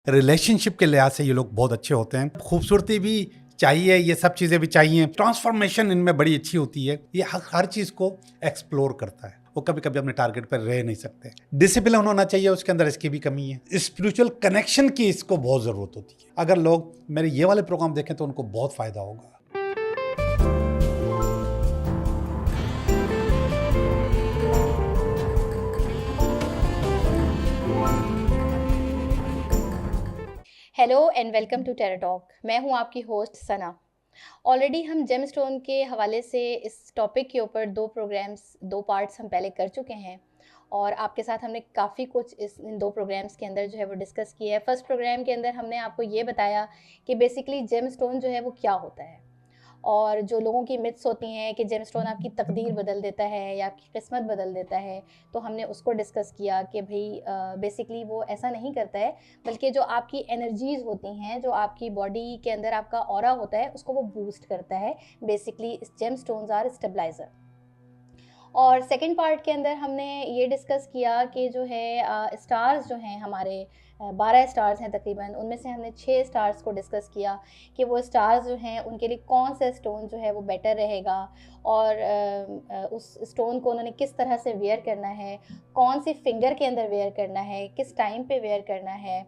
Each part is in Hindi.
रिलेशनशिप के लिहाज से ये लोग बहुत अच्छे होते हैं। खूबसूरती भी चाहिए, ये सब चीज़ें भी चाहिए। ट्रांसफॉर्मेशन इनमें बड़ी अच्छी होती है। ये हर चीज़ को एक्सप्लोर करता है। वो कभी कभी अपने टारगेट पर रह नहीं सकते। डिसिप्लिन होना चाहिए, उसके अंदर इसकी भी कमी है। स्पिरिचुअल कनेक्शन की इसको बहुत ज़रूरत होती है। अगर लोग मेरे ये वाले प्रोग्राम देखें तो उनको बहुत फ़ायदा होगा। Hello and welcome to Terra Talk. मैं हूं आपकी होस्ट सना। ऑलरेडी हम जेम स्टोन के हवाले से इस टॉपिक के ऊपर दो पार्ट्स हम पहले कर चुके हैं और आपके साथ हमने काफ़ी कुछ इन दो प्रोग्राम्स के अंदर जो है वो डिस्कस किया है। फर्स्ट प्रोग्राम के अंदर हमने आपको ये बताया कि बेसिकली जेम स्टोन जो है वो क्या होता है और जो लोगों की मिथ्स होती हैं कि जेमस्टोन आपकी तकदीर बदल देता है या आपकी किस्मत बदल देता है, तो हमने उसको डिस्कस किया कि भाई बेसिकली वो ऐसा नहीं करता है, बल्कि जो आपकी एनर्जीज़ होती हैं, जो आपकी बॉडी के अंदर आपका ऑरा होता है, उसको वो बूस्ट करता है। Basically gemstones are stabiliser. और सेकंड पार्ट के अंदर हमने ये डिस्कस किया कि जो है स्टार्स जो हैं हमारे 12 स्टार्स हैं तकरीबन, उनमें से हमने 6 स्टार्स को डिस्कस किया कि वो स्टार्स जो हैं उनके लिए कौन सा स्टोन जो है वो बेटर रहेगा और उस स्टोन को उन्होंने किस तरह से वेयर करना है, कौन सी फिंगर के अंदर वेयर करना है, किस टाइम पे वेयर करना है।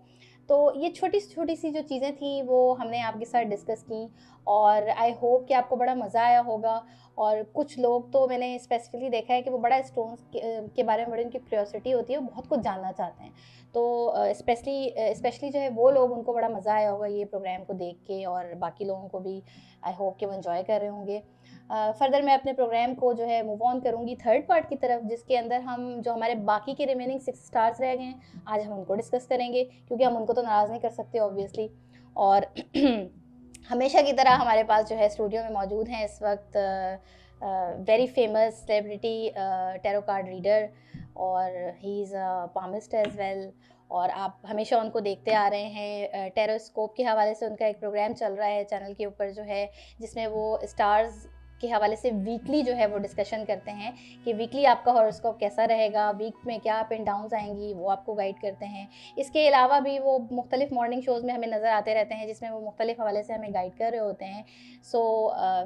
तो ये छोटी छोटी सी जो चीज़ें थी वो हमने आपके साथ डिस्कस की और आई होप कि आपको बड़ा मज़ा आया होगा। और कुछ लोग तो मैंने स्पेसिफिकली देखा है कि वो बड़ा स्टोन्स के बारे में बड़ी उनकी क्यूरियोसिटी होती है, वो बहुत कुछ जानना चाहते हैं। तो स्पेशली जो है वो लोग, उनको बड़ा मज़ा आया होगा ये प्रोग्राम को देख के और बाकी लोगों को भी आई होप कि वो इन्जॉय कर रहे होंगे। फर्दर मैं अपने प्रोग्राम को जो है मूव ऑन करूँगी थर्ड पार्ट की तरफ, जिसके अंदर हम जो हमारे बाकी के रिमेनिंग 6 स्टार्स रह गए हैं, आज हम उनको डिस्कस करेंगे क्योंकि हम उनको तो नाराज़ नहीं कर सकते ऑब्वियसली। और हमेशा की तरह हमारे पास जो है स्टूडियो में मौजूद हैं इस वक्त very famous celebrity tarot card reader और he is a palmist as well. और आप हमेशा उनको देखते आ रहे हैं। टेरोस्कोप के हवाले से उनका एक प्रोग्राम चल रहा है चैनल के ऊपर जो है, जिसमें वो स्टार्स के हवाले से वीकली जो है वो डिस्कशन करते हैं कि वीकली आपका हॉरोस्कोप कैसा रहेगा, वीक में क्या अप एंड डाउन्स आएंगी, वो आपको गाइड करते हैं। इसके अलावा भी वो मुख्तलिफ मॉर्निंग शोज़ में हमें नज़र आते रहते हैं, जिसमें वो मुख्तलिफ हवाले से हमें गाइड कर रहे होते हैं। सो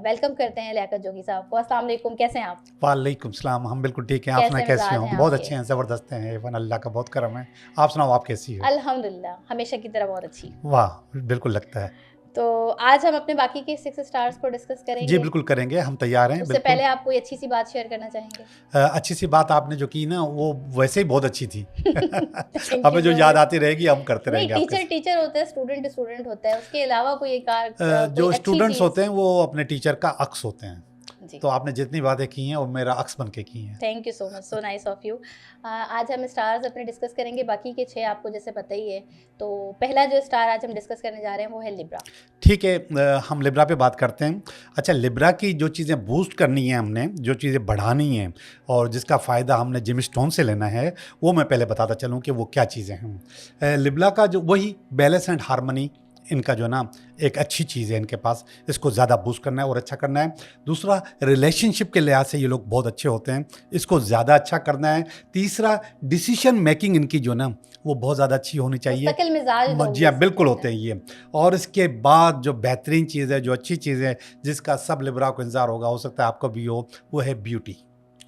वेलकम करते हैं लियाकत जोगी साहब को। अस्सलाम वालेकुम, कैसे हैं आप? वालेकुम सलाम। हम बिल्कुल ठीक हैं। आप सुनाए कैसे कैसे मिजाज हो? हैं बहुत आपके? अच्छे हैं, ज़बरदस्त हैं। एवन अल्लाह का बहुत करम है। आप सुनाओ, आप कैसी हो? अल्हम्दुलिल्लाह, हमेशा की तरह बहुत अच्छी। वाह, बिल्कुल लगता है। तो आज हम अपने बाकी के 6 स्टार्स को डिस्कस जी करेंगे। बिल्कुल करेंगे, हम तैयार हैं उससे बिल्कुल। पहले आप कोई अच्छी सी बात शेयर करना चाहेंगे? अच्छी सी बात आपने जो की ना, वो वैसे ही बहुत अच्छी थी। थैंक यू हमें जो सो याद मच। आती रहेगी हम करते नहीं, रहेंगे आपके टीचर साथ। टीचर होता है, स्टूडेंट स्टूडेंट होता है, उसके अलावा कोई एक कोई जो अच्छी स्टूडेंट्स चीज़। होते हैं वो अपने टीचर का अक्स होते हैं। जी, तो आपने जितनी बातें की हैं वो मेरा अक्स बन के की हैं। Thank you so much, so nice of you. आज हम स्टार्स अपने डिस्कस करेंगे, बाकी के 6 आपको जैसे पता ही है। तो पहला जो स्टार आज हम डिस्कस करने जा रहे हैं वो है लिब्रा। ठीक है, हम लिब्रा पे बात करते हैं। अच्छा, लिब्रा की जो चीज़ें बूस्ट करनी है, हमने जो चीज़ें बढ़ानी हैं और जिसका फ़ायदा हमने जिम स्टोन से लेना है, वो मैं पहले बताता चलूँ कि वो क्या चीज़ें हैं। लिब्रा का जो वही बैलेंस एंड हार्मनी, इनका जो ना एक अच्छी चीज़ है इनके पास। इसको ज़्यादा बूस्ट करना है और अच्छा करना है। दूसरा, रिलेशनशिप के लिहाज से ये लोग बहुत अच्छे होते हैं, इसको ज़्यादा अच्छा करना है। तीसरा, डिसीजन मेकिंग इनकी जो ना वो बहुत ज़्यादा अच्छी होनी चाहिए। मुस्तकिल मिजाज लोग जी हाँ, बिल्कुल बेसिकली होते हैं ये। और इसके बाद जो बेहतरीन चीज़ है, जो अच्छी चीज़ है, जिसका सब लिब्रा को इंतज़ार होगा, हो सकता है आपको भी हो, वो है ब्यूटी,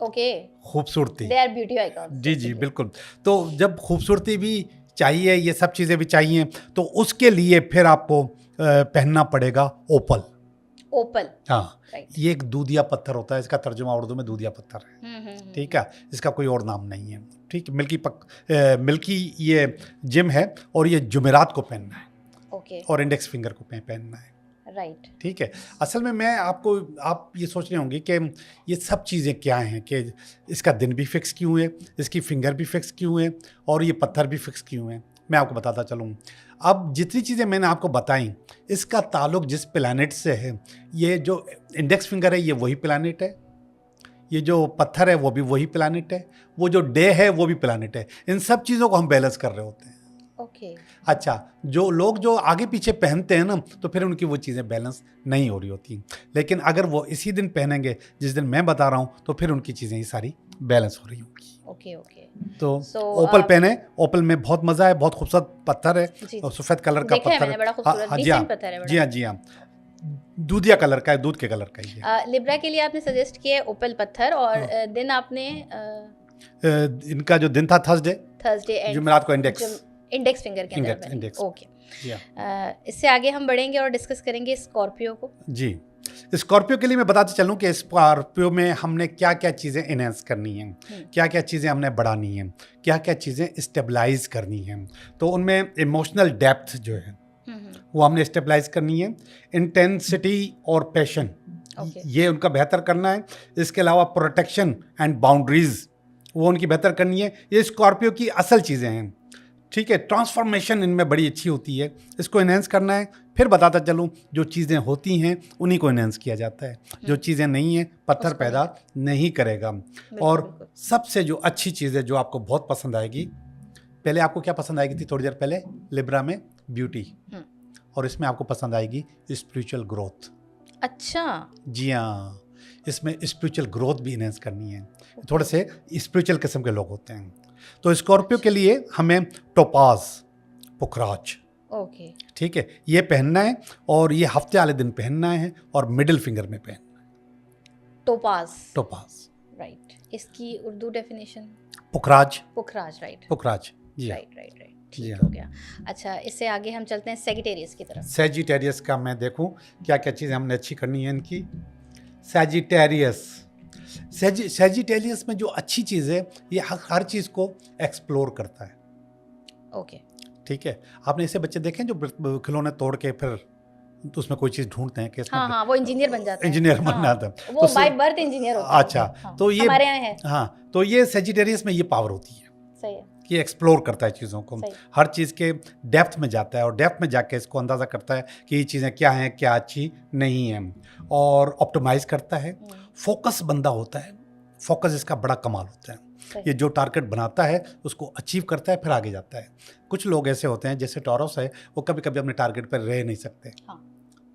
ओके, खूबसूरती। दे आर ब्यूटी आइकॉन्स जी, जी, बेसिकली। बिल्कुल। तो जब खूबसूरती भी चाहिए, ये सब चीज़ें भी चाहिए, तो उसके लिए फिर आपको पहनना पड़ेगा ओपल। ओपल, हाँ, राइट। ये एक दूधिया पत्थर होता है, इसका तर्जुमा उर्दू में दूधिया पत्थर है। ठीक है, इसका कोई और नाम नहीं है। ठीक, मिल्की ये जिम है और ये जुमेरात को पहनना है ओके, और इंडेक्स फिंगर को पहनना है। राइट। ठीक है। असल में आप ये सोच रहे होंगे कि ये सब चीज़ें क्या हैं, कि इसका दिन भी फिक्स क्यों है, इसकी फिंगर भी फिक्स क्यों है और ये पत्थर भी फिक्स क्यों है। मैं आपको बताता चलूँ। अब जितनी चीज़ें मैंने आपको बताई, इसका ताल्लुक जिस प्लैनेट से है, ये जो इंडेक्स फिंगर है ये वही प्लैनेट है, ये जो पत्थर है वो भी वही प्लैनेट है, वो जो डे है वो भी प्लैनेट है। इन सब चीज़ों को हम बैलेंस कर रहे होते हैं। ओके। अच्छा, जो लोग जो आगे पीछे पहनते हैं ना, तो फिर उनकी वो चीज़ें बैलेंस नहीं हो रही होती। लेकिन अगर वो इसी दिन पहनेंगे जिस दिन मैं बता रहा हूँ, तो फिर उनकी चीज़ें ही सारी बैलेंस हो रही होंगी। Okay, okay. तो सो ओपल पहने, ओपल में बहुत मज़ा है, बहुत खूबसूरत पत्थर है जी, और जी। सफ़ेद कलर का देखा है पत्थर मैंने, है। बड़ा हाँ खूबसूरत, हाँ, जी हाँ, डिसेंट पत्थर है जी बड़ा। हाँ, जी हाँ। दूधिया कलर का है, दूध के कलर का ही है। लिब्रा के लिए आपने सजेस्ट किया है ओपल पत्थर, और हाँ। दिन आपने इनका जो दिन था थर्सडे, थर्सडे एंड जुमेरात को इंडेक्स, इंडेक्स फिंगर के अंदर इंडेक्स पहनेंगे। इंडेक्स। ओके। जी हाँ। इससे आगे हम बढ़ेंगे और डिस्कस करेंगे स्कॉर्पियो को। जी, स्कॉर्पियो के लिए मैं बताते चलूँ कि स्कॉर्पियो में हमने क्या क्या चीज़ें इन्हेंस करनी हैं, क्या क्या चीज़ें हमने बढ़ानी हैं, क्या क्या चीज़ें स्टेबलाइज करनी हैं। तो उनमें इमोशनल डेप्थ जो है वो हमने स्टेबलाइज करनी है, इंटेंसिटी और पैशन ओके। ये उनका बेहतर करना है। इसके अलावा प्रोटेक्शन एंड बाउंड्रीज वो उनकी बेहतर करनी है। ये स्कॉर्पियो की असल चीज़ें हैं, ठीक है। ट्रांसफॉर्मेशन इनमें बड़ी अच्छी होती है, इसको इन्हेंस करना है। फिर बताता चलूँ, जो चीज़ें होती हैं उन्हीं को इन्हेंस किया जाता है, जो चीज़ें नहीं हैं पत्थर उसको पैदा नहीं करेगा। बिल्कुल, और बिल्कुल। सबसे जो अच्छी चीज़ है जो आपको बहुत पसंद आएगी, पहले आपको क्या पसंद आएगी थी थोड़ी देर पहले, लिब्रा में ब्यूटी, और इसमें आपको पसंद आएगी स्पिरिचुअल ग्रोथ। अच्छा। जी हाँ, इसमें स्पिरिचुअल ग्रोथ भी इन्हेंस करनी है। थोड़े से स्पिरिचुअल किस्म के लोग होते हैं, तो स्कॉर्पियो के लिए हमें टोपाज, पुखराज, ओके। ठीक है, ये पहनना है और ये हफ्ते वाले दिन पहनना है और मिडिल फिंगर में पहनना है। Topaz, topaz, right. इसकी उर्दू डेफिनेशन? पुखराज, पुखराज, राइट। पुखराज, जी हाँ। राइट, राइट, राइट, जी ठीक हाँ। हो गया। अच्छा, इससे आगे हम चलते हैं सेजिटेरियस की तरफ। सैजिटेरियस का मैं देखूं क्या क्या चीज़ें हमने अच्छी करनी है इनकी। सैजिटेरियस, सैजिटेरियस में जो अच्छी चीज़ है, ये हर चीज़ को एक्सप्लोर करता है, ओके। ठीक है। आपने ऐसे बच्चे देखे हैं जो खिलौने तोड़ के फिर उसमें कोई चीज़ ढूंढते हैं कि इसमें हाँ, हाँ, वो इंजीनियर बन जाते हैं। इंजीनियर हाँ, बनना था। वो बाय बर्थ इंजीनियर होते हैं। अच्छा, हाँ, तो ये हमारे यहाँ है। हाँ, तो ये सैजिटेरियस में ये पावर होती है सही है। कि एक्सप्लोर करता है चीज़ों को, सही। हर चीज़ के डेप्थ में जाता है और डेप्थ में जाके इसको अंदाज़ा करता है कि ये चीज़ें क्या हैं, क्या अच्छी नहीं हैं, और ऑप्टिमाइज करता है। फोकस बंदा होता है, फोकस इसका बड़ा कमाल होता है। ये जो टारगेट बनाता है उसको अचीव करता है, फिर आगे जाता है। कुछ लोग ऐसे होते हैं, जैसे टॉरस है, वो कभी कभी अपने टारगेट पर रह नहीं सकते। हाँ,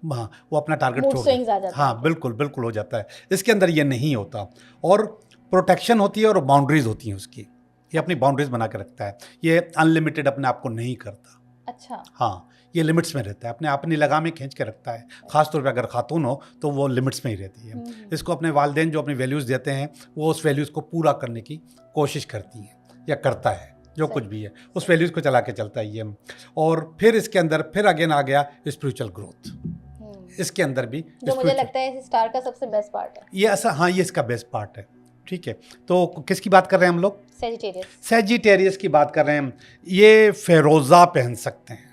हाँ, वो अपना टारगेट मूड छोड़ स्विंग्स देते आ हैं। जाते हैं। हाँ, बिल्कुल बिल्कुल हो जाता है। इसके अंदर ये नहीं होता, और प्रोटेक्शन होती है और बाउंड्रीज होती हैं उसकी। ये अपनी बाउंड्रीज बना के रखता है, ये अनलिमिटेड अपने आप को नहीं करता। अच्छा। हाँ, ये लिमिट्स में रहता है, अपने अपनी लगामें खींच के रखता है। ख़ासतौर पे अगर खातून हो तो वो लिमिट्स में ही रहती है। इसको अपने वालिदैन जो अपनी वैल्यूज़ देते हैं, वो उस वैल्यूज़ को पूरा करने की कोशिश करती हैं या करता है। जो कुछ भी है उस वैल्यूज़ को चला के चलता है ये। और फिर इसके अंदर फिर अगेन आ गया स्पिरिचुअल ग्रोथ। इसके अंदर भी जो मुझे लगता है इस स्टार का सबसे बेस्ट पार्ट है ये ऐसा। हाँ, ये इसका बेस्ट पार्ट है, ठीक है। तो किसकी बात कर रहे हैं हम लोग? सेजिटेरियस। सैजिटेरियस की बात कर रहे हैं हम। ये फेरोज़ा पहन सकते हैं।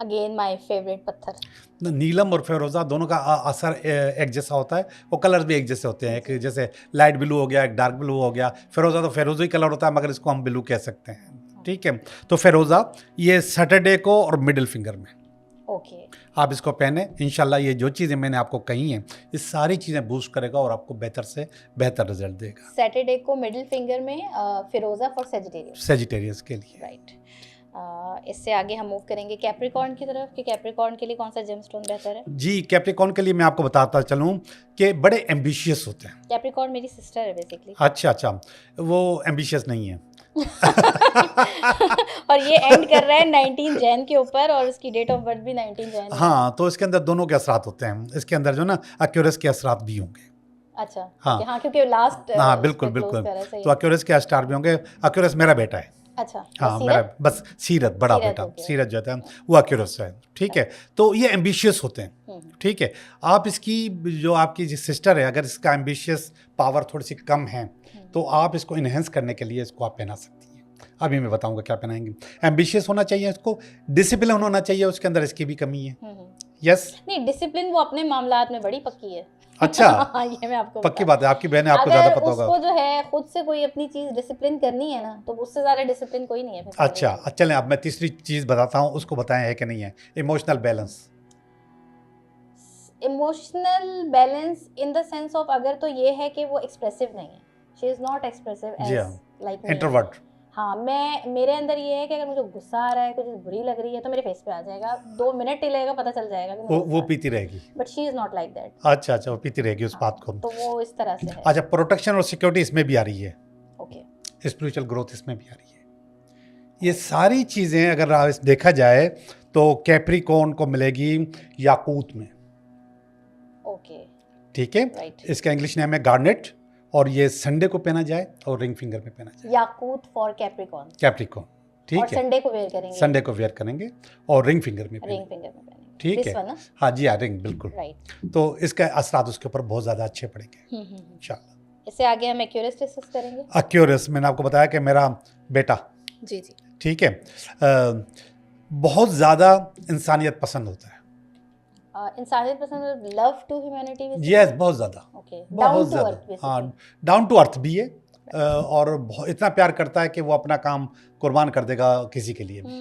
अगेन माय फेवरेट पत्थर। नीलम और फेरोज़ा दोनों का असर एक जैसा होता है, वो कलर्स भी एक जैसे होते हैं। एक जैसे लाइट ब्लू हो गया, एक डार्क ब्लू हो गया। फेरोज़ा तो फेरोज़ी कलर होता है, मगर इसको हम ब्लू कह सकते हैं, ठीक है। तो फेरोज़ा ये सैटरडे को और मिडिल फिंगर में, ओके। आप इसको पहने। इंशाल्लाह ये जो चीज़ें मैंने आपको कही हैं, ये सारी चीज़ें बूस्ट करेगा और आपको बेहतर से बेहतर रिजल्ट देगा। सैटरडे को मिडिल फिंगर में फिरोजा फॉर सेजिटेरियस, सैजिटेरियस के लिए, राइट। इससे आगे हम मूव करेंगे कैप्रिकॉर्न की तरफ कि कैप्रिकॉर्न के लिए कौन सा जेमस्टोन बेहतर है। जी, कैप्रिकॉर्न के लिए मैं आपको बताता चलूँ कि बड़े एम्बिशियस होते हैं। कैप्रिकॉर्न मेरी सिस्टर है बेसिकली। अच्छा अच्छा, वो एम्बिशियस नहीं है। और ये एंड कर रहा है 19 जैन के ऊपर, और उसकी डेट ऑफ बर्थ भी 19 जैन है। हाँ, तो इसके अंदर दोनों के असरात होते हैं। इसके अंदर जो ना एक्यूरस के असरात भी होंगे। अच्छा, हाँ। हाँ, क्योंकि लास्ट हाँ, बिल्कुल बिल्कुल। तो एक्यूरस के स्टार भी होंगे। एक्यूरस मेरा बेटा है। अच्छा, हाँ, मेरा बस सीरत बड़ा सीरत बेटा, हो गया। सीरत जो है वो एक्यूरस है, ठीक है। तो ये एम्बिशियस होते हैं, ठीक है। आप इसकी जो आपकी सिस्टर है, अगर इसका एम्बिशियस पावर थोड़ी सी कम है, तो आप इसको इन्हेंस करने के लिए इसको आप पहना सकती हैं। अभी मैं बताऊंगा क्या पहनाएंगे। एम्बिशियस होना चाहिए इसको, डिसिप्लिन होना चाहिए, उसके अंदर इसकी भी कमी है। यस, नहीं, डिसिप्लिन वो अपने मामलात में बड़ी पक्की है। अच्छा। ये मैं आपको पक्की बात है, आपकी बहन है, आपको अगर ज़्यादा पता होगा। उसको जो है खुद से कोई अपनी चीज डिसिप्लिन करनी है ना, तो उससे ज्यादा डिसिप्लिन कोई नहीं है फिर। अच्छा, चलें अब मैं तीसरी चीज़ बताता हूँ, उसको बताएं है कि नहीं है। Emotional balance. Emotional balance in the sense of, अगर तो ये है कि वो एक्सप्रेसिव नहीं है, शी इज नॉट एक्सप्रेसिव जी एज हाँ, लाइक इंट्रोवर्ट। हाँ, मेरे अंदर ये है कि अगर मुझे गुस्सा आ रहा है, कुछ बुरी लग रही है तो मेरे फेस पे आ जाएगा, 2 मिनट ही लगेगा, पता चल जाएगा कि मुझे वो गुस्सा पीती रहेगी। But she is not like that. अच्छा अच्छा, वो पीती रहेगी उस बात को। तो वो इस तरह से है। अच्छा, प्रोटेक्शन और सिक्योरिटी इसमें भी आ रही है, ओके। स्पिरिचुअल ग्रोथ इसमें भी आ रही है। ये सारी चीज़ें अगर देखा जाए तो कैप्रिकॉर्न को मिलेगी याकूत में। ओके, ठीक है, राइट। इसका इंग्लिश नेम है गार्नेट, और ये संडे को पहना जाए और रिंग फिंगर में पहना जाए। याकूत फॉर कैप्रिकॉर्न। कैप्रिकॉर्न, ठीक और है। संडे को वेयर करेंगे। संडे को वेयर करेंगे और रिंग फिंगर में रिंग पहनेंगे। फिंगर में पहनेंगे। ठीक This है, one, ना? हाँ जी, हाँ, रिंग, बिल्कुल। राइट। तो इसका असरात उसके ऊपर बहुत ज़्यादा अच्छे पड़ेंगे इंशाल्लाह। इससे आगे हम एक्यूरेस डिस्कस करेंगे। एक्यूरेस मैंने आपको बताया कि मेरा बेटा, जी जी, ठीक है, बहुत ज़्यादा इंसानियत पसंद होता है। इंसानियत पसंद, लव टू ह्यूमैनिटी। यस, बहुत ज़्यादा, ओके, बहुत ज़्यादा। हाँ, डाउन टू अर्थ भी है, और इतना प्यार करता है कि वो अपना काम कुर्बान कर देगा किसी के लिए भी,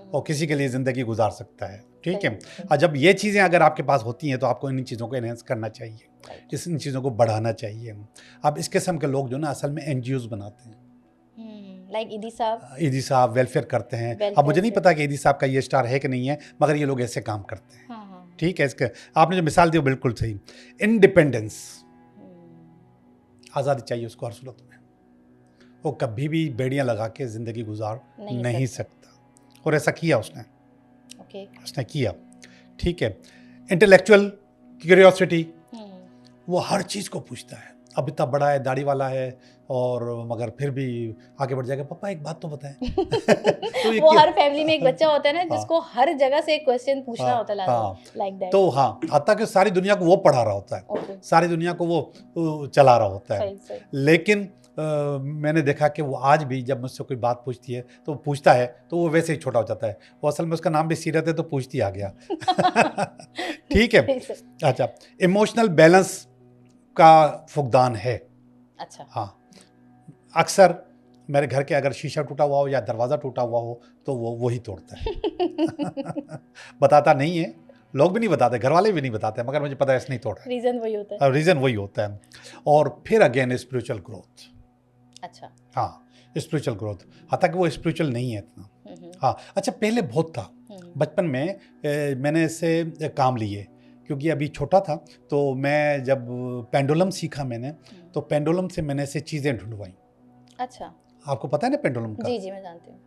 और किसी के लिए ज़िंदगी गुजार सकता है। ठीक है, और जब ये चीज़ें अगर आपके पास होती हैं तो आपको इन चीज़ों को एनहेंस करना चाहिए, इन चीज़ों को बढ़ाना चाहिए। अब इस किस्म के लोग जो ना असल में NGOs बनाते हैं, लाइक ईदी साहब वेलफेयर करते हैं। अब मुझे नहीं पता कि ईदी साहब का ये स्टार है कि नहीं है, मगर ये लोग ऐसे काम करते हैं। ठीक है, इसके आपने जो मिसाल दी वो बिल्कुल सही। इंडिपेंडेंस, आज़ादी चाहिए उसको हर सूरत में, वो कभी भी बेड़ियां लगा के ज़िंदगी गुजार नहीं सकता, और ऐसा किया उसने। उसने किया, ठीक है। इंटेलेक्चुअल क्यूरियोसिटी, वो हर चीज़ को पूछता है। अब इतना बड़ा है, दाढ़ी वाला है, और मगर फिर भी आगे बढ़ जाएगा, पापा एक बात तो बताएं। तो वो हर फैमिली में एक बच्चा होता है ना, जिसको हर जगह से एक क्वेश्चन पूछना होता है, लाइक दैट। तो हाँ, आता कि सारी दुनिया को वो पढ़ा रहा होता है, सारी दुनिया को वो चला रहा होता है। लेकिन मैंने देखा कि वो आज भी जब मुझसे कोई बात पूछती है तो पूछता है तो वो वैसे ही छोटा हो जाता है। वो असल में उसका नाम भी सीरत है, तो पूछती आ गया। ठीक है। अच्छा, इमोशनल बैलेंस का फुकदान है। अच्छा, हाँ, अक्सर मेरे घर के अगर शीशा टूटा हुआ हो या दरवाज़ा टूटा हुआ हो तो वो ही तोड़ता है। बताता नहीं है, लोग भी नहीं बताते, घर वाले भी नहीं बताते, मगर मुझे पता है इसने तोड़ा। रीज़न वही होता है। रीज़न वही होता है। और फिर अगेन स्पिरिचुअल ग्रोथ। अच्छा, हाँ, स्पिरिचुअल ग्रोथ, हालांकि वो स्पिरिचुअल नहीं है इतना। हाँ, अच्छा, पहले बहुत था। बचपन में मैंने इससे काम लिए, क्योंकि अभी छोटा था, तो मैं जब पेंडुलम सीखा मैंने, तो पेंडुलम से मैंने ऐसे चीज़ें ढूंढवाई। अच्छा, आपको पता है ना पेंडुलम का? जी जी, मैं जानती हूँ।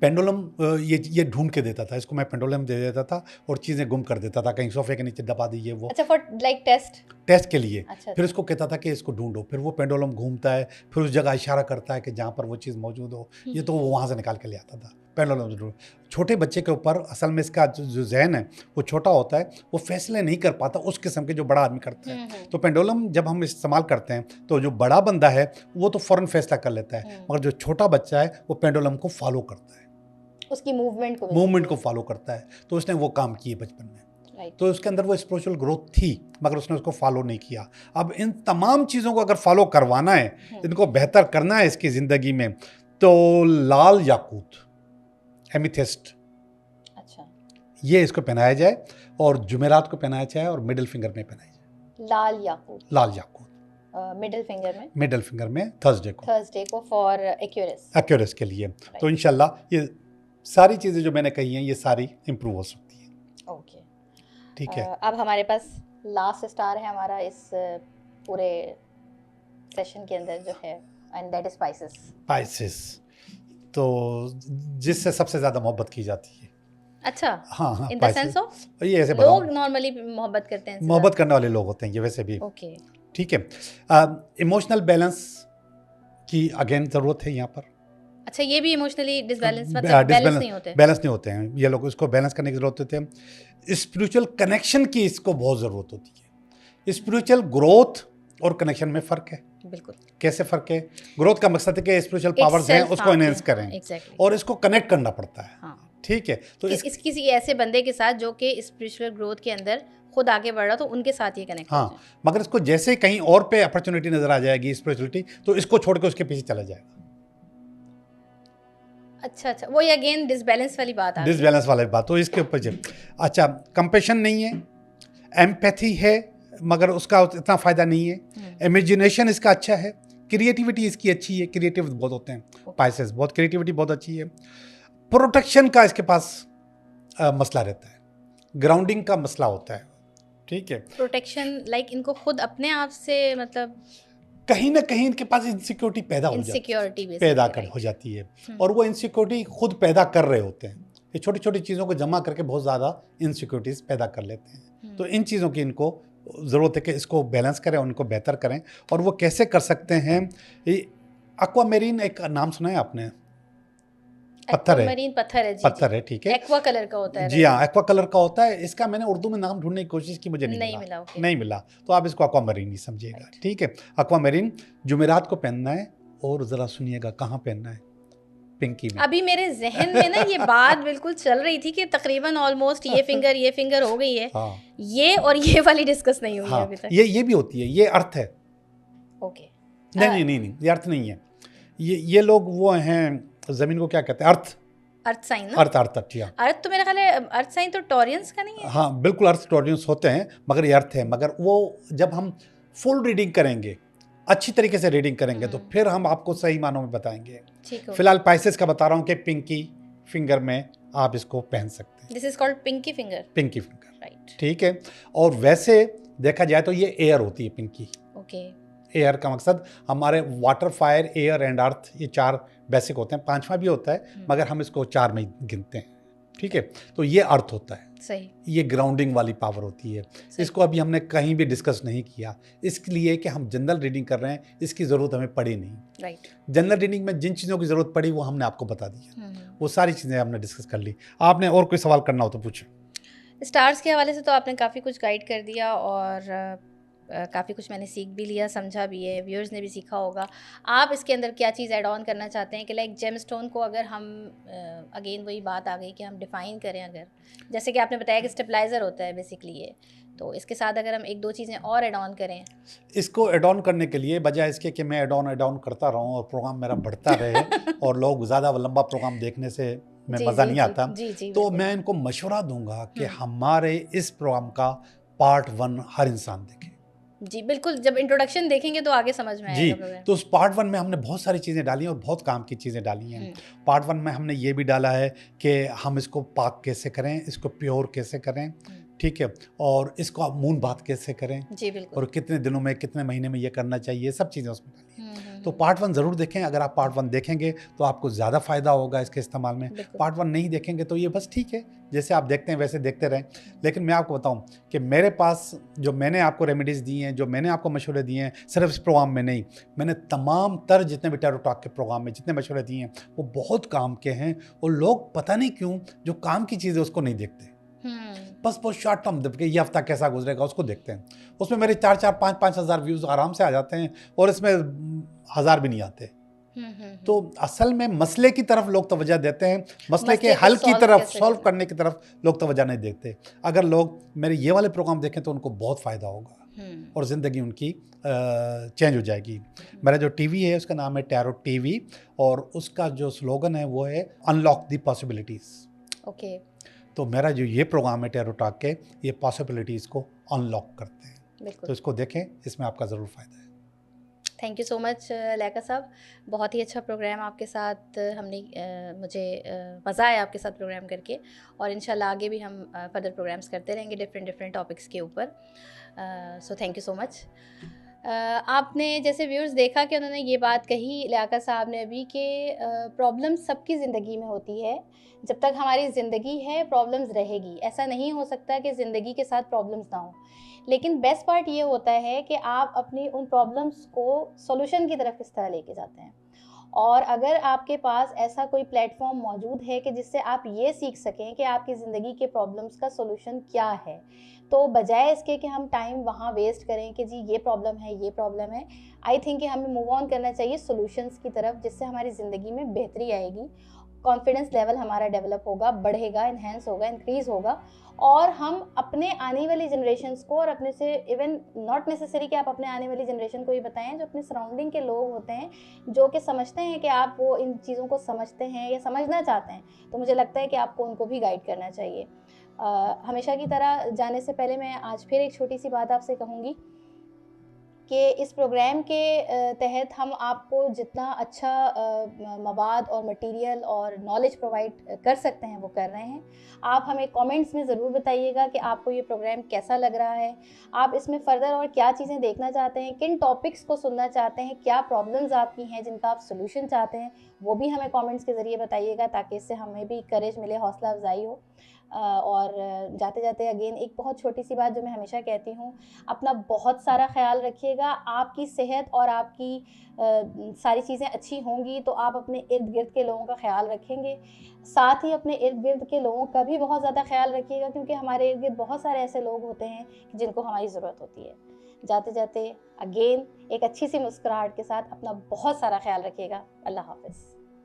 पेंडुलम ये ढूंढ के देता था, इसको मैं पेंडुलम दे देता था और चीज़ें गुम कर देता था, कहीं सोफे के नीचे दबा दी, ये वो। अच्छा, फॉर लाइक टेस्ट के लिए। अच्छा, फिर इसको कहता था कि इसको ढूंढो, फिर वो पेंडुलम घूमता है, फिर उस जगह इशारा करता है कि जहाँ पर वो चीज़ मौजूद हो, ये तो वो वहाँ से निकाल के ले आता था। पेंडुलम ढूंढो। छोटे बच्चे के ऊपर असल में इसका जो जहन है वो छोटा होता है, वो फैसले नहीं कर पाता उस किस्म के जो बड़ा आदमी करता है। तो पेंडुलम जब हम इस्तेमाल करते हैं तो जो बड़ा बंदा है वो तो फ़ौरन फैसला कर लेता है, मगर जो छोटा बच्चा है वो पेंडुलम को फॉलो करता है, उसकी मूवमेंट को फॉलो करता है। तो उसने वो काम किए बचपन में, तो उसके अंदर वो स्पिरिचुअल ग्रोथ थी, मगर उसने उसको फॉलो नहीं किया। अब इन तमाम चीज़ों को अगर फॉलो करवाना है, इनको बेहतर करना है इसकी ज़िंदगी में, तो लाल याकूत, एमिथेस्ट, अच्छा, ये इसको पहनाया जाए, और जुमेरात को पहनाया जाए, और मिडिल फिंगर में पहनाया जाए। लाल याकूत मिडिल फिंगर में थर्सडे को फॉर एक्यूरेस के लिए। तो इंशाल्लाह ये सारी चीज़ें जो मैंने कही हैं ये सारी इम्प्रूव हो सकती हैं। ओके, ठीक है। अब हमारे पास लास्ट स्टार है हमारा इस पूरे सेशन के अंदर जो है, एंड दैट इज स्पाइसेस। तो जिससे सबसे ज़्यादा मोहब्बत की जाती है। अच्छा, हाँ, इन द सेंस ऑफ ये ऐसे लोग नॉर्मली मोहब्बत करते हैं, मोहब्बत करने वाले लोग होते हैं ये वैसे भी। ओके, ठीक है। इमोशनल बैलेंस की अगेन ज़रूरत है यहाँ पर। अच्छा, ये भी इमोशनली डिसबैलेंस बैलेंस नहीं होते हैं ये लोग, इसको बैलेंस करने की ज़रूरत होती है। स्पिरिचुअल कनेक्शन की इसको बहुत ज़रूरत होती है। स्पिरिचुअल ग्रोथ और कनेक्शन में फ़र्क है। बिल्कुल। कैसे फ़र्क है? ग्रोथ का मकसद है कि स्पिरिचुअल पावर्स हैं उसको एनहेंस करें, और इसको कनेक्ट करना पड़ता है। हाँ। ठीक है, तो इस किसी ऐसे बंदे के साथ जो कि स्पिरिचुअल ग्रोथ के अंदर खुद आगे बढ़ रहा, तो उनके साथ ये कनेक्ट। हाँ, मगर इसको जैसे कहीं और पे अपॉर्चुनिटी नज़र आ जाएगी स्पिरिचुअलिटी, तो इसको छोड़ के उसके पीछे चला जाएगा। अच्छा, वो ये अगेन डिसबैलेंस वाली बात। तो इसके ऊपर अच्छा, कंपैशन नहीं है, एम्पैथी है, मगर उसका इतना फ़ायदा नहीं है। इमेजिनेशन इसका अच्छा है, क्रिएटिविटी इसकी अच्छी है, क्रिएटिव बहुत होते हैं पाइसेस, बहुत क्रिएटिविटी बहुत अच्छी है। प्रोटेक्शन का इसके पास मसला रहता है, ग्राउंडिंग का मसला होता है, ठीक है। प्रोटेक्शन लाइक इनको खुद अपने आप से मतलब कहीं ना कहीं इनके पास इनसिक्योरिटी पैदा हो जाती इनसिक्योरिटी है, पैदा कर हो जाती है, और वो इनसिक्योरिटी खुद पैदा कर रहे होते हैं। ये छोटी छोटी चीज़ों को जमा करके बहुत ज़्यादा इनसिक्योरिटीज पैदा कर लेते हैं। तो इन चीज़ों की इनको ज़रूरत है कि इसको बैलेंस करें, उनको बेहतर करें। और वो कैसे कर सकते हैं? एक्वामेरीन एक नाम सुना है आपने? पत्थर है, एक्वामरीन पत्थर है जी, पत्थर है, ठीक है, एक्वा कलर का होता है। जी हाँ, एक्वा कलर का होता है। इसका मैंने उर्दू में नाम ढूंढने की कोशिश की, मुझे नहीं मिला, okay। नहीं मिला, तो आप इसको एक्वामरीन ही समझिएगा, ठीक है। एक्वामरीन जुमेरात को पहनना है, और ज़रा सुनिएगा कहाँ पहनना है, पिंकी में। अभी मेरे जहन में ना ये बात बिल्कुल चल रही थी कि तकरीबन ऑलमोस्ट ये फिंगर हो गई है। हाँ, ये और ये वाली डिस्कस नहीं हुई हाँ, अभी तक। ये भी होती है, ये अर्थ है। ओके, नहीं, ये अर्थ नहीं है। ये लोग वो हैं, जमीन को क्या कहते हैं? अर्थ साइन ना? अर्थ अच्छी। अर्थ तो मेरा ख्याल है अर्थ साइन तो टॉरियंस का नहीं है। हाँ बिल्कुल, अर्थ टॉरियंस होते हैं, मगर ये अर्थ है। मगर वो जब हम फुल रीडिंग करेंगे, अच्छी तरीके से रीडिंग करेंगे, तो फिर हम आपको सही मानों में बताएंगे। फिलहाल पाइसेस का बता रहा हूँ कि पिंकी फिंगर में आप इसको पहन सकते हैं। This is called pinky finger, right, ठीक है। और वैसे देखा जाए तो ये एयर होती है पिंकी। ओके, एयर का मकसद हमारे water, fire, air and earth, ये 4 बेसिक होते हैं, 5वां भी होता है, मगर हम इसको 4 में गिनते हैं, ठीक है। तो ये अर्थ होता है, सही। ये ग्राउंडिंग वाली पावर होती है। इसको अभी हमने कहीं भी डिस्कस नहीं किया, इसलिए कि हम जनरल रीडिंग कर रहे हैं, इसकी ज़रूरत हमें पड़ी नहीं। राइट, जनरल रीडिंग में जिन चीज़ों की ज़रूरत पड़ी वो हमने आपको बता दिया, वो सारी चीज़ें हमने डिस्कस कर ली। आपने और कोई सवाल करना हो तो पूछो। स्टार्स के हवाले से तो आपने काफ़ी कुछ गाइड कर दिया, और काफ़ी कुछ मैंने सीख भी लिया, समझा भी है, व्यूअर्स ने भी सीखा होगा। आप इसके अंदर क्या चीज़ ऐड ऑन करना चाहते हैं कि लाइक जेम स्टोन को अगर हम अगेन वही बात आ गई कि हम डिफ़ाइन करें, अगर जैसे कि आपने बताया कि स्टेबलाइज़र होता है बेसिकली ये, तो इसके साथ अगर हम 1-2 चीज़ें और ऐड ऑन करें। इसको ऐड ऑन करने के लिए बजाय इसके कि मैं ऐड ऑन करता रहूँ और प्रोग्राम मेरा बढ़ता रहे और लोग ज़्यादा लंबा प्रोग्राम देखने से में मज़ा नहीं आता, तो मैं इनको मशवरा दूंगा कि हमारे इस प्रोग्राम का पार्ट 1 हर इंसान देखे। जी बिल्कुल, जब इंट्रोडक्शन देखेंगे तो आगे समझ में आएगा जी। तो उस पार्ट 1 में हमने बहुत सारी चीज़ें डाली हैं और बहुत काम की चीज़ें डाली हैं। पार्ट 1 में हमने ये भी डाला है कि हम इसको पाक कैसे करें, इसको प्योर कैसे करें, ठीक है, और इसको आप मून बात कैसे करें जी बिल्कुल, और कितने दिनों में, कितने महीने में ये करना चाहिए, सब चीज़ें उसमें डाली हैं। तो पार्ट 1 ज़रूर देखें। अगर आप पार्ट 1 देखेंगे तो आपको ज़्यादा फ़ायदा होगा इसके इस्तेमाल में। पार्ट 1 नहीं देखेंगे तो ये बस ठीक है, जैसे आप देखते हैं वैसे देखते रहें। लेकिन मैं आपको बताऊं कि मेरे पास जो मैंने आपको रेमेडीज़ दी हैं, जो मैंने आपको मशवरे दिए हैं, सिर्फ इस प्रोग्राम में नहीं, मैंने तमाम तर जितने भी टैरो टॉक के प्रोग्राम में जितने मशवरे दिए हैं वो बहुत काम के हैं। और लोग पता नहीं क्यों जो काम की चीज़ें उसको नहीं देखते, बस बहुत शॉर्ट टर्म कि ये हफ्ता कैसा गुजरेगा उसको देखते हैं। उसमें मेरे 4-4, 5-5 हज़ार व्यूज़ आराम से आ जाते हैं और इसमें 1000 भी नहीं आते। तो असल में मसले की तरफ लोग तवज्जो देते हैं, मसले के हल की तरफ, सॉल्व करने की तरफ लोग तवज्जो नहीं देते। अगर लोग मेरे ये वाले प्रोग्राम देखें तो उनको बहुत फ़ायदा होगा और ज़िंदगी उनकी चेंज हो जाएगी। मेरा जो टीवी है उसका नाम है टैरो टीवी और उसका जो स्लोगन है वो है अनलॉक द पॉसिबिलिटीज़। ओके, तो मेरा जो ये प्रोग्राम है टैरो टॉक के, ये पॉसिबिलिटीज़ को अनलॉक करते हैं। तो इसको देखें, इसमें आपका ज़रूर फ़ायदा है। थैंक यू सो मच लैका साहब, बहुत ही अच्छा प्रोग्राम आपके साथ हमने मुझे मज़ा आया आपके साथ प्रोग्राम करके, और इंशाल्लाह आगे भी हम फर्दर प्रोग्राम्स करते रहेंगे डिफरेंट टॉपिक्स के ऊपर। So thank you so much. आपने जैसे व्यूअर्स देखा कि उन्होंने ये बात कही लैका साहब ने अभी कि प्रॉब्लम्स सबकी ज़िंदगी में होती है, जब तक हमारी ज़िंदगी है प्रॉब्लम्स रहेगी। ऐसा नहीं हो सकता कि ज़िंदगी के साथ प्रॉब्लम्स ना हो, लेकिन बेस्ट पार्ट ये होता है कि आप अपनी उन प्रॉब्लम्स को सॉल्यूशन की तरफ किस तरह लेके जाते हैं। और अगर आपके पास ऐसा कोई प्लेटफॉर्म मौजूद है कि जिससे आप ये सीख सकें कि आपकी ज़िंदगी के प्रॉब्लम्स का सॉल्यूशन क्या है, तो बजाय इसके कि हम टाइम वहाँ वेस्ट करें कि जी ये प्रॉब्लम है, आई थिंक कि हमें मूव ऑन करना चाहिए सॉल्यूशंस की तरफ, जिससे हमारी ज़िंदगी में बेहतरी आएगी, कॉन्फिडेंस लेवल हमारा डेवलप होगा, बढ़ेगा, इन्हेंस होगा, इंक्रीज़ होगा, और हम अपने आने वाली जनरेशन्स को, और अपने से इवन नॉट नेसेसरी कि आप अपने आने वाली जनरेशन को ये बताएं, जो अपने सराउंडिंग के लोग होते हैं जो कि समझते हैं कि आप वो इन चीज़ों को समझते हैं या समझना चाहते हैं, तो मुझे लगता है कि आपको उनको भी गाइड करना चाहिए। हमेशा की तरह जाने से पहले मैं आज फिर एक छोटी सी बात आपसे कहूँगी कि इस प्रोग्राम के तहत हम आपको जितना अच्छा मवाद और मटेरियल और नॉलेज प्रोवाइड कर सकते हैं वो कर रहे हैं। आप हमें कमेंट्स में ज़रूर बताइएगा कि आपको ये प्रोग्राम कैसा लग रहा है, आप इसमें फ़र्दर और क्या चीज़ें देखना चाहते हैं, किन टॉपिक्स को सुनना चाहते हैं, क्या प्रॉब्लम्स आपकी हैं जिनका आप सॉल्यूशन चाहते हैं, वो भी हमें कमेंट्स के ज़रिए बताइएगा ताकि इससे हमें भी करेज मिले, हौसला अफजाई हो। और जाते जाते अगेन एक बहुत छोटी सी बात जो मैं हमेशा कहती हूँ, अपना बहुत सारा ख्याल रखिएगा। आपकी सेहत और आपकी सारी चीज़ें अच्छी होंगी तो आप अपने इर्द गिर्द के लोगों का ख्याल रखेंगे। साथ ही अपने इर्द गिर्द के लोगों का भी बहुत ज़्यादा ख्याल रखिएगा, क्योंकि हमारे इर्द गिर्द बहुत सारे ऐसे लोग होते हैं जिनको हमारी ज़रूरत होती है। जाते जाते अगेन एक अच्छी सी मुस्कुराहट के साथ अपना बहुत सारा ख्याल रखिएगा। अल्लाह हाफ़िज़।